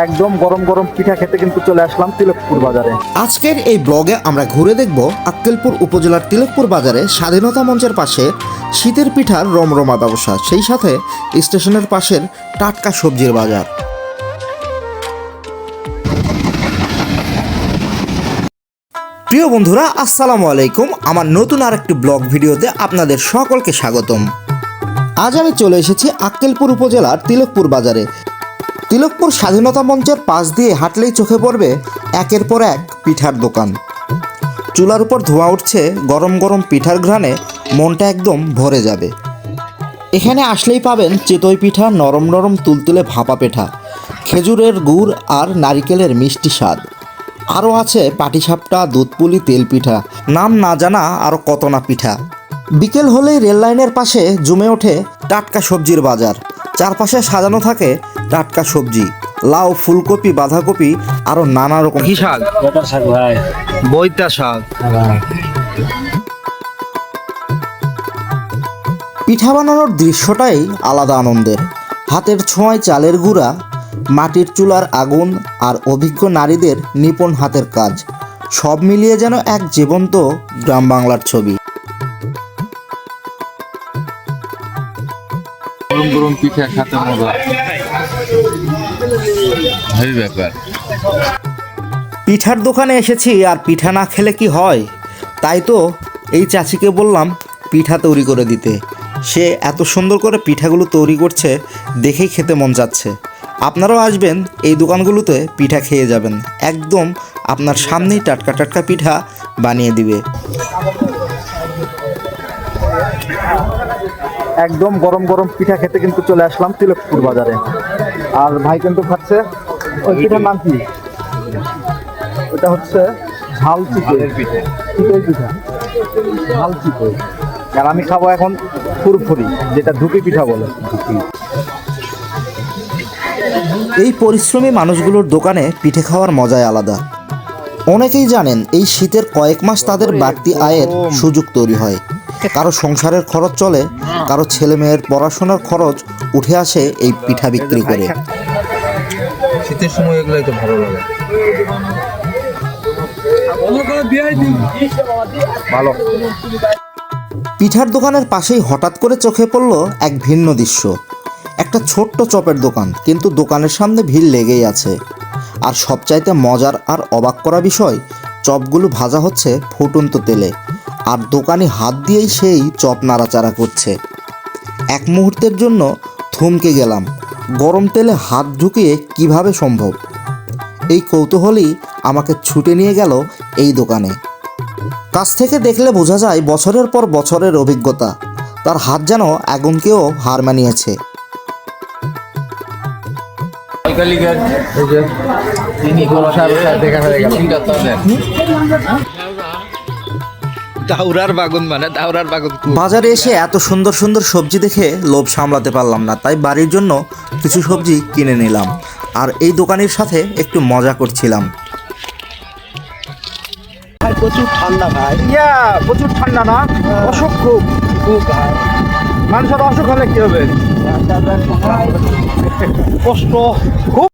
একদম গরম গরম পিঠা খেতে কিন্তু চলে আসলাম তিলকপুর বাজারে। আজকের এই ব্লগে আমরা ঘুরে দেখব আক্কেলপুর উপজেলার তিলকপুর বাজারে স্বাধীনতা মঞ্চের পাশে শীতের পিঠার রমরমা ব্যবসা, সেই সাথে স্টেশনের পাশের টাটকা সবজির বাজার। প্রিয় বন্ধুরা, আসসালামু আলাইকুম। আমার নতুন আরেকটি ব্লগ ভিডিওতে আপনাদের সকলকে স্বাগতম। আজ আমি চলে এসেছি আক্কেলপুর উপজেলার তিলকপুর বাজারে। তিলকপুর স্বাধীনতা মঞ্চের পাশ দিয়ে হাঁটলেই চোখে পড়বে একের পর এক পিঠার দোকান। চুলার উপর ধোঁয়া উঠছে, গরম গরম পিঠার ঘ্রাণে মনটা একদম ভরে যাবে। এখানে আসলেই পাবেন চিতই পিঠা, নরম নরম তুলতুলে ভাপা পিঠা, খেজুরের গুড় আর নারিকেলের মিষ্টি স্বাদ। আরও আছে পাটিসাপটা, দুধপুলি, তেল পিঠা, নাম না জানা আরও কত না পিঠা। বিকেল হলেই রেল লাইনের পাশে জমে ওঠে টাটকা সবজির বাজার। চারপাশে সাজানো থাকে টাটকা সবজি, লাউ, ফুলকপি, বাঁধাকপি, আরও নানা রকম। কি শাক? বটার শাক ভাই। বইতা শাক। পিঠা বানানোর দৃশ্যটাই আলাদা আনন্দের। হাতের ছোঁয়ায় চালের গুঁড়া, মাটির চুলার আগুন আর অভিজ্ঞ নারীদের নিপুণ হাতের কাজ, সব মিলিয়ে যেন এক জীবন্ত গ্রাম বাংলার ছবি। গরম গরম পিঠা খেতে মজা, হেভি ব্যাপার। পিঠার দোকানে এসেছি আর পিঠা না খেলে কি হয়, তাই তো এই চাচিকে বললাম পিঠা তৈরি করে দিতে। সে এত সুন্দর করে পিঠাগুলো তৈরি করছে, দেখেই খেতে মন যাচ্ছে। আপনারাও আসবেন এই দোকানগুলোতে, পিঠা খেয়ে যাবেন। একদম আপনার সামনেই টাটকা টাটকা পিঠা বানিয়ে দিবে। একদম গরম গরম পিঠা খেতে কিন্তু চলে আসলাম তিলকপুর বাজারে। আর ভাই কিন্তু খাচ্ছে, ওই পিঠার নাম কি? ওটা হচ্ছে ঝাল চিতই পিঠা। চিতই পিঠা, ঝাল চিতই। আর আমি খাবো এখন ফুরফুরি, যেটা ধুপি পিঠা বলে। এই পরিশ্রমী মানুষগুলোর দোকানে পিঠে খাওয়ার মজাই আলাদা। অনেকেই জানেন এই শীতের কয়েক মাস তাদের বাড়তি আয়ের সুযোগ তৈরি হয়। কারো সংসারের খরচ চলে, কারো ছেলে মেয়ের পড়াশোনার খরচ উঠে আসে এই পিঠা বিক্রি করে। শীতের সময় এগুলাই তো ভালো লাগে। ভালো। পিঠার দোকানের পাশেই হঠাৎ করে চোখে পড়ল এক ভিন্ন দৃশ্য। একটা ছোট্ট চপের দোকান, কিন্তু দোকানের সামনে ভিড় লেগেই আছে। আর সবচাইতে মজার আর অবাক করা বিষয়, চপগুলো ভাজা হচ্ছে ফুটন্ত তেলে, আর দোকানি হাত দিয়েই সেই চপ নাড়াচাড়া করছে। এক মুহূর্তের জন্য থমকে গেলাম, গরম তেলে হাত ঢুকিয়ে কিভাবে সম্ভব। এই কৌতূহলই আমাকে ছুটে নিয়ে গেল এই দোকানে। কাছ থেকে দেখলে বোঝা যায় বছরের পর বছরের অভিজ্ঞতা। তার হাত যেন আগুনকেও হার মানিয়েছে। বাজারে এসে এত সুন্দর সুন্দর সবজি দেখে লোভ সামলাতে পারলাম না, তাই বাড়ির জন্য কিছু সবজি কিনে নিলাম আর এই দোকানের সাথে একটু মজা করছিলাম। প্রচুর ঠান্ডা ভাই। প্রচুর ঠান্ডা না? অসুখ খুব। মানুষের অসুখ হলে কি হবে? কষ্ট খুব।